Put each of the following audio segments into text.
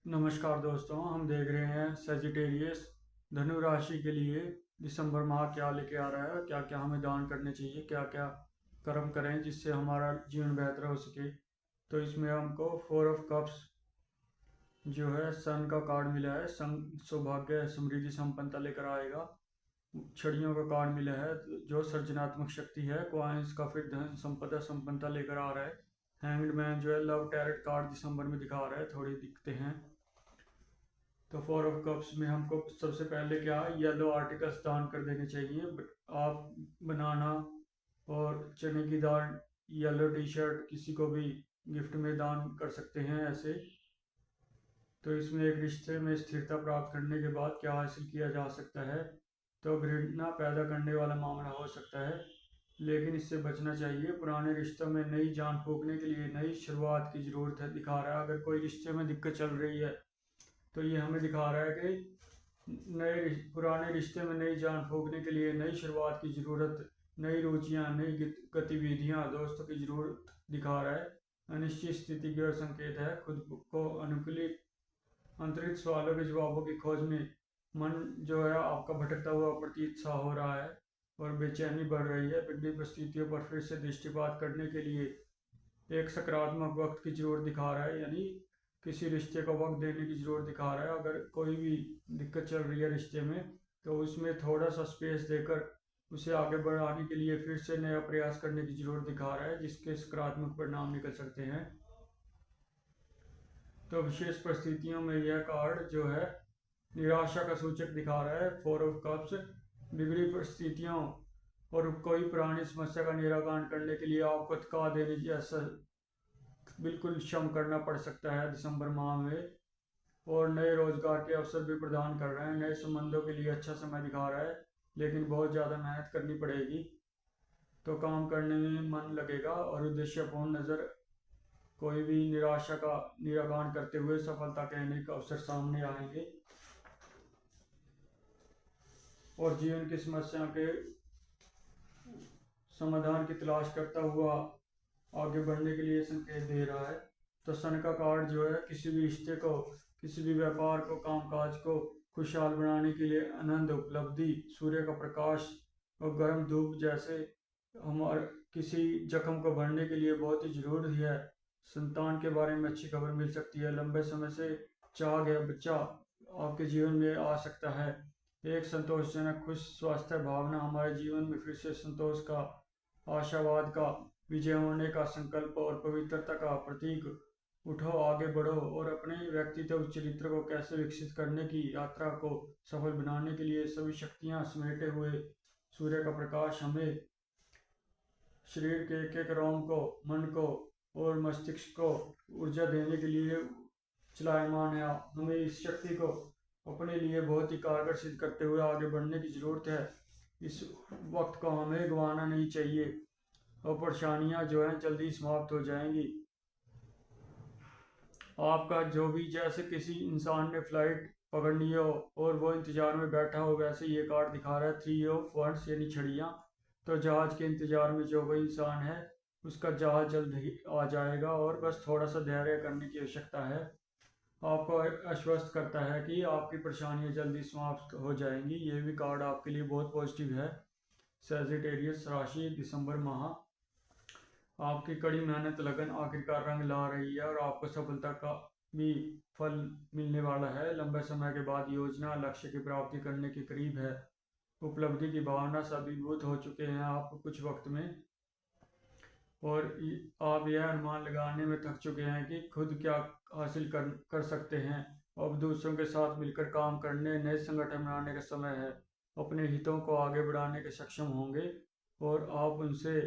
नमस्कार दोस्तों, हम देख रहे हैं सजिटेरियस धनु राशि के लिए दिसंबर माह क्या लेके आ रहा है, क्या क्या हमें दान करने चाहिए, क्या क्या कर्म करें जिससे हमारा जीवन बेहतर हो सके। तो इसमें हमको 4 ऑफ कप्स जो है सन का कार्ड मिला है। सन सौभाग्य समृद्धि संपन्नता लेकर आएगा। छड़ियों का कार्ड मिला है जो सृजनात्मक शक्ति है। क्वाइंस का फिर धन संपदा संपन्नता लेकर आ रहा है। हैंग्ड मैन जो है लव टैरेट कार्ड दिसंबर में दिखा रहा है, थोड़ी दिखते हैं। तो 4 ऑफ कप्स में हमको सबसे पहले क्या येलो आर्टिकल्स दान कर देने चाहिए। आप बनाना और चने की दाल, येलो टी शर्ट किसी को भी गिफ्ट में दान कर सकते हैं ऐसे। तो इसमें एक रिश्ते में स्थिरता प्राप्त करने के बाद क्या हासिल किया जा सकता है। तो घृणा पैदा करने वाला मामला हो सकता है, लेकिन इससे बचना चाहिए। पुराने रिश्तों में नई जान फूंकने के लिए नई शुरुआत की ज़रूरत है, दिखा रहा है। अगर कोई रिश्ते में दिक्कत चल रही है तो ये हमें दिखा रहा है कि पुराने रिश्ते में नई जान फूंकने के लिए नई शुरुआत की ज़रूरत, नई रुचियां, नई गतिविधियां, दोस्तों की ज़रूरत दिखा रहा है। अनिश्चित स्थिति की ओर संकेत है। खुद को अनुकूलित अंतरिक्ष सवालों के जवाबों की खोज में मन जो है आपका भटकता हुआ प्रतीत सा हो रहा है और बेचैनी बढ़ रही है। बिगड़ी परिस्थितियों पर फिर से दृष्टिपात करने के लिए एक सकारात्मक वक्त की जरूरत दिखा रहा है, यानी किसी रिश्ते को वक्त देने की जरूरत दिखा रहा है। अगर कोई भी दिक्कत चल रही है रिश्ते में तो उसमें थोड़ा सा स्पेस देकर उसे आगे बढ़ाने के लिए फिर से नया प्रयास करने की जरूरत दिखा रहा है, जिसके सकारात्मक परिणाम निकल सकते हैं। तो विशेष परिस्थितियों में यह कार्ड जो है निराशा का सूचक दिखा रहा है। 4 ऑफ कप्स बिगड़ी परिस्थितियों और कोई पुरानी समस्या का निराकरण करने के लिए आपको थका देने जैसा बिल्कुल श्रम करना पड़ सकता है दिसंबर माह में। और नए रोजगार के अवसर भी प्रदान कर रहे हैं। नए संबंधों के लिए अच्छा समय दिखा रहा है, लेकिन बहुत ज़्यादा मेहनत करनी पड़ेगी। तो काम करने में मन लगेगा और उद्देश्यपूर्ण नज़र कोई भी निराशा का निराकरण करते हुए सफलता के अनेक अवसर सामने आएंगे। और जीवन की समस्या के समाधान की तलाश करता हुआ आगे बढ़ने के लिए संकेत दे रहा है। तो सन का कार्ड जो है किसी भी रिश्ते को, किसी भी व्यापार को, कामकाज को खुशहाल बनाने के लिए आनंद, उपलब्धि, सूर्य का प्रकाश और गर्म धूप जैसे हमारे किसी जख्म को भरने के लिए बहुत ही जरूरी है। संतान के बारे में अच्छी खबर मिल सकती है। लंबे समय से चाह गया बच्चा आपके जीवन में आ सकता है। एक संतोषजनक खुश स्वास्थ्य भावना हमारे जीवन में फिर से संतोष का, आशावाद का, विजय होने का संकल्प और पवित्रता का प्रतीक। उठो, आगे बढ़ो और अपने व्यक्तित्व चरित्र को कैसे विकसित करने की यात्रा को सफल बनाने के लिए सभी शक्तियां समेटे हुए सूर्य का प्रकाश हमें शरीर के एक एक रोम को, मन को और मस्तिष्क को ऊर्जा देने के लिए चलायमान है। हमें इस शक्ति को अपने लिए बहुत ही कारगर सिद्ध करते हुए आगे बढ़ने की जरूरत है। इस वक्त को हमें गंवाना नहीं चाहिए और परेशानियां जो हैं जल्दी समाप्त हो जाएंगी। आपका जो भी, जैसे किसी इंसान ने फ्लाइट पकड़नी हो और वो इंतजार में बैठा हो, वैसे ये कार्ड दिखा रहा है 3 ऑफ वंड्स यानी छड़ियाँ। तो जहाज के इंतजार में जो कोई इंसान है उसका जहाज जल्द ही आ जाएगा और बस थोड़ा सा धैर्य करने की आवश्यकता है। आपको आश्वस्त करता है कि आपकी परेशानियां जल्दी समाप्त हो जाएंगी। ये भी कार्ड आपके लिए बहुत पॉजिटिव है। सजिटेरियस राशि दिसंबर माह आपकी कड़ी मेहनत लगन आखिरकार रंग ला रही है और आपको सफलता का भी फल मिलने वाला है। लंबे समय के बाद योजना लक्ष्य की प्राप्ति करने के करीब है। उपलब्धि की भावना से अभिभूत हो चुके हैं आप कुछ वक्त में और आप यह अनुमान लगाने में थक चुके हैं कि खुद क्या हासिल कर सकते हैं। अब दूसरों के साथ मिलकर काम करने, नए संगठन बनाने का समय है। अपने हितों को आगे बढ़ाने के सक्षम होंगे और आप उनसे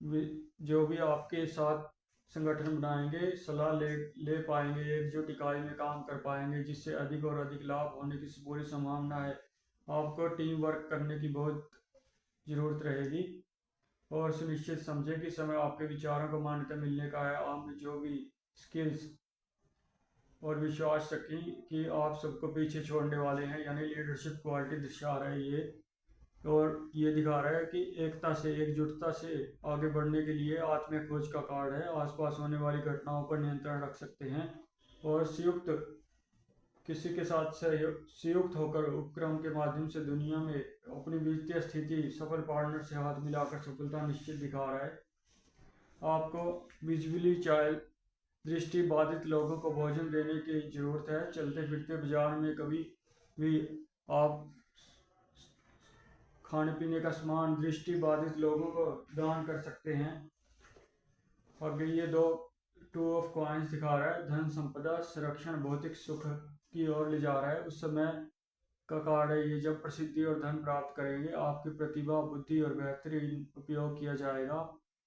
जो भी आपके साथ संगठन बनाएंगे सलाह ले पाएंगे, एकजुट इकाई में काम कर पाएंगे, जिससे अधिक और अधिक लाभ होने की पूरी संभावना है। आपको टीम वर्क करने की बहुत ज़रूरत रहेगी और सुनिश्चित समझें कि समय आपके विचारों को मान्यता मिलने का है। आप जो भी स्किल्स और विश्वास रखें कि आप सबको पीछे छोड़ने वाले हैं, यानी लीडरशिप क्वालिटी दर्शा रहा है ये। और ये दिखा रहा है कि एकता से, एकजुटता से आगे बढ़ने के लिए आत्म खोज का कार्ड है। आसपास होने वाली घटनाओं पर नियंत्रण रख सकते हैं और संयुक्त किसी के साथ संयुक्त होकर उपक्रम के माध्यम से दुनिया में अपनी वित्तीय स्थिति सफल पार्टनर से हाथ मिलाकर सफलता निश्चित दिखा रहा है। आपको विजुअली चाइल्ड दृष्टि बाधित लोगों को भोजन देने की जरूरत है। चलते फिरते बाजार में कभी भी आप खाने पीने का सामान दृष्टि बाधित लोगों को दान कर सकते हैं। और ये दो टू ऑफ कॉइन्स दिखा रहा है। धन संपदा संरक्षण भौतिक सुख की ओर ले जा रहा है। उस समय का कार्ड है ये, जब प्रसिद्धि और धन प्राप्त करेंगे आपकी प्रतिभा बुद्धि और बेहतरीन उपयोग किया जाएगा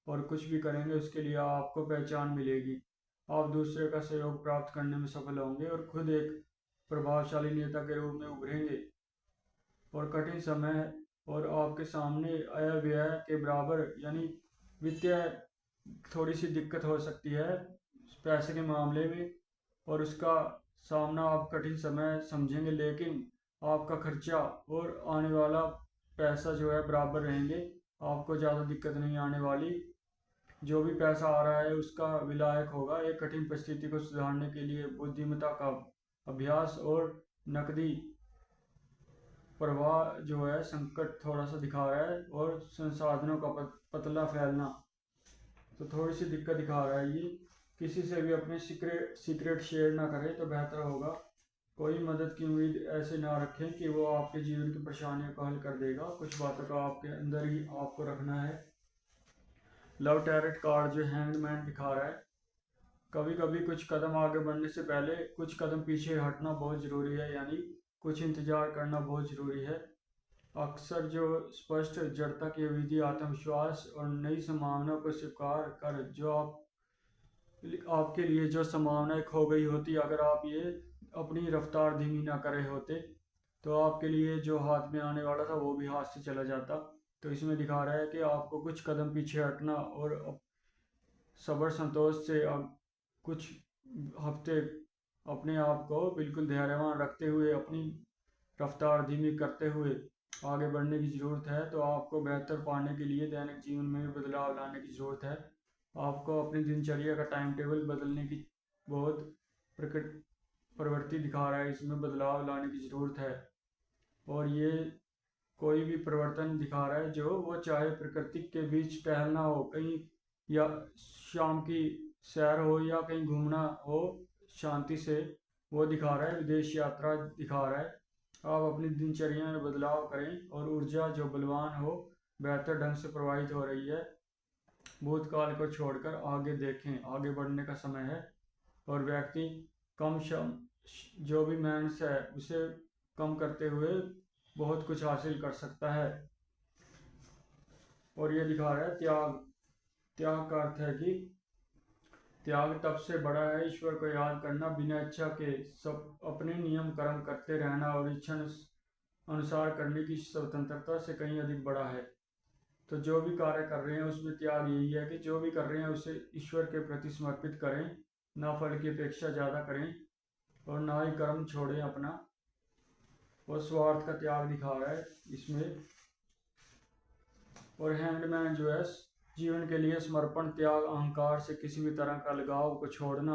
और कुछ भी करेंगे उसके लिए आपको पहचान मिलेगी। आप दूसरे का सहयोग प्राप्त करने में सफल होंगे और खुद एक प्रभावशाली नेता के रूप में उभरेंगे। और कठिन समय और आपके सामने आय व्यय के बराबर यानी वित्तीय थोड़ी सी दिक्कत हो सकती है पैसे के मामले में, और उसका सामना आप कठिन समय समझेंगे, लेकिन आपका खर्चा और आने वाला पैसा जो है बराबर रहेंगे। आपको ज़्यादा दिक्कत नहीं आने वाली। जो भी पैसा आ रहा है उसका विलायक होगा। एक कठिन परिस्थिति को सुधारने के लिए बुद्धिमत्ता का अभ्यास और नकदी प्रवाह जो है संकट थोड़ा सा दिखा रहा है, और संसाधनों का पतला फैलना तो थोड़ी सी दिक्कत दिखा रहा है ये। किसी से भी अपने सीक्रेट शेयर ना करें तो बेहतर होगा। कोई मदद की उम्मीद ऐसे ना रखें कि वो आपके जीवन की परेशानियों को हल कर देगा। कुछ बातों का आपके अंदर ही आपको रखना है। लव टैरेट कार्ड जो हैंगमैन दिखा रहा है, कभी कभी कुछ कदम आगे बढ़ने से पहले कुछ कदम पीछे हटना बहुत ज़रूरी है, यानी कुछ इंतज़ार करना बहुत ज़रूरी है। अक्सर जो स्पष्ट जड़ता की विधि आत्मविश्वास और नई संभावना को स्वीकार कर जो आपके लिए जो संभावनाएं खो गई होती, अगर आप ये अपनी रफ्तार धीमी ना करे होते तो आपके लिए जो हाथ में आने वाला था वो भी हाथ से चला जाता। तो इसमें दिखा रहा है कि आपको कुछ कदम पीछे हटना और सब्र संतोष से कुछ हफ्ते अपने आप को बिल्कुल धैर्यवान रखते हुए अपनी रफ्तार धीमी करते हुए आगे बढ़ने की ज़रूरत है। तो आपको बेहतर पाने के लिए दैनिक जीवन में बदलाव लाने की ज़रूरत है। आपको अपनी दिनचर्या का टाइम टेबल बदलने की बहुत प्रवृत्ति दिखा रहा है, इसमें बदलाव लाने की ज़रूरत है। और ये कोई भी परिवर्तन दिखा रहा है जो वो चाहे प्रकृति के बीच टहलना हो कहीं, या शाम की सैर हो, या कहीं घूमना हो शांति से, वो दिखा रहा है। विदेश यात्रा दिखा रहा है। आप अपनी दिनचर्या में बदलाव करें और ऊर्जा जो बलवान हो बेहतर ढंग से प्रवाहित हो रही है। भूतकाल को छोड़कर आगे देखें, आगे बढ़ने का समय है। और व्यक्ति कम जो भी मेहनत है उसे कम करते हुए बहुत कुछ हासिल कर सकता है। और ये दिखा रहा है त्याग। त्याग का अर्थ है कि त्याग तब से बड़ा है ईश्वर को याद करना, बिना इच्छा के सब अपने नियम कर्म करते रहना और इच्छा अनुसार करने की स्वतंत्रता से कहीं अधिक बड़ा है। तो जो भी कार्य कर रहे हैं उसमें त्याग यही है कि जो भी कर रहे हैं उसे ईश्वर के प्रति समर्पित करें, ना फल की अपेक्षा ज़्यादा करें और ना ही कर्म छोड़ें अपना। और स्वार्थ का त्याग दिखा रहा है इसमें। और हैंडमैन जो है जीवन के लिए समर्पण त्याग अहंकार से किसी भी तरह का लगाव को छोड़ना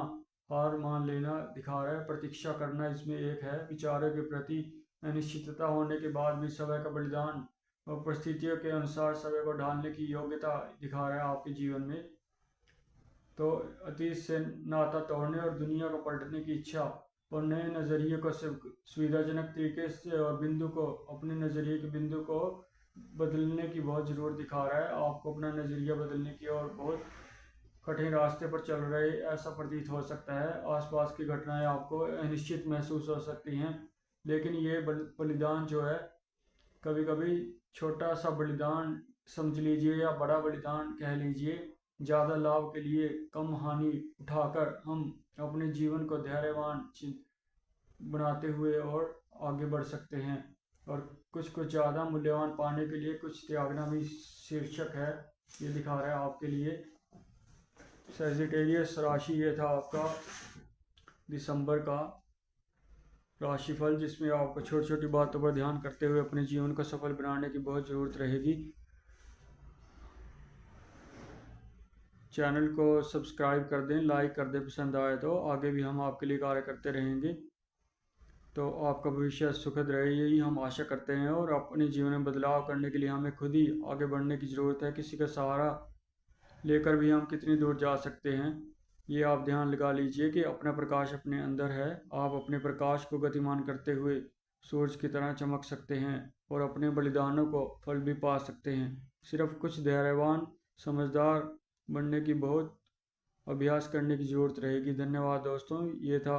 हार मान लेना दिखा रहा है। प्रतीक्षा करना इसमें एक है। विचारों के प्रति अनिश्चितता होने के बाद भी समय का बलिदान और परिस्थितियों के अनुसार समय को ढालने की योग्यता दिखा रहा है आपके जीवन में। तो अतीत से नाता तोड़ने और दुनिया को पलटने की इच्छा और नए नज़रिए को सुविधाजनक तरीके से और बिंदु को अपने नज़रिए के बिंदु को बदलने की बहुत ज़रूरत दिखा रहा है। आपको अपना नज़रिया बदलने की और बहुत कठिन रास्ते पर चल रहे ऐसा प्रतीत हो सकता है। आसपास की घटनाएं आपको अनिश्चित महसूस हो सकती हैं, लेकिन ये बलिदान जो है कभी कभी छोटा सा बलिदान समझ लीजिए या बड़ा बलिदान कह लीजिए, ज़्यादा लाभ के लिए कम हानि उठाकर हम अपने जीवन को धैर्यवान बनाते हुए और आगे बढ़ सकते हैं। और कुछ ज़्यादा मूल्यवान पाने के लिए कुछ त्यागना भी शीर्षक है, ये दिखा रहा है आपके लिए। सैजिटेरियस राशि ये था आपका दिसंबर का राशिफल, जिसमें आपको छोटी छोटी बातों पर ध्यान करते हुए अपने जीवन को सफल बनाने की बहुत ज़रूरत रहेगी। चैनल को सब्सक्राइब कर दें, लाइक कर दें पसंद आए तो। आगे भी हम आपके लिए कार्य करते रहेंगे। तो आपका भविष्य सुखद रहे, यही हम आशा करते हैं। और अपने जीवन में बदलाव करने के लिए हमें खुद ही आगे बढ़ने की ज़रूरत है। किसी का सहारा लेकर भी हम कितनी दूर जा सकते हैं, ये आप ध्यान लगा लीजिए कि अपना प्रकाश अपने अंदर है। आप अपने प्रकाश को गतिमान करते हुए सूरज की तरह चमक सकते हैं और अपने बलिदानों को फल भी पा सकते हैं। सिर्फ कुछ धैर्यवान समझदार बनने की बहुत अभ्यास करने की ज़रूरत रहेगी। धन्यवाद दोस्तों, ये था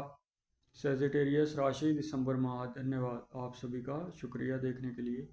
सेजिटेरियस राशि दिसंबर माह। धन्यवाद आप सभी का, शुक्रिया देखने के लिए।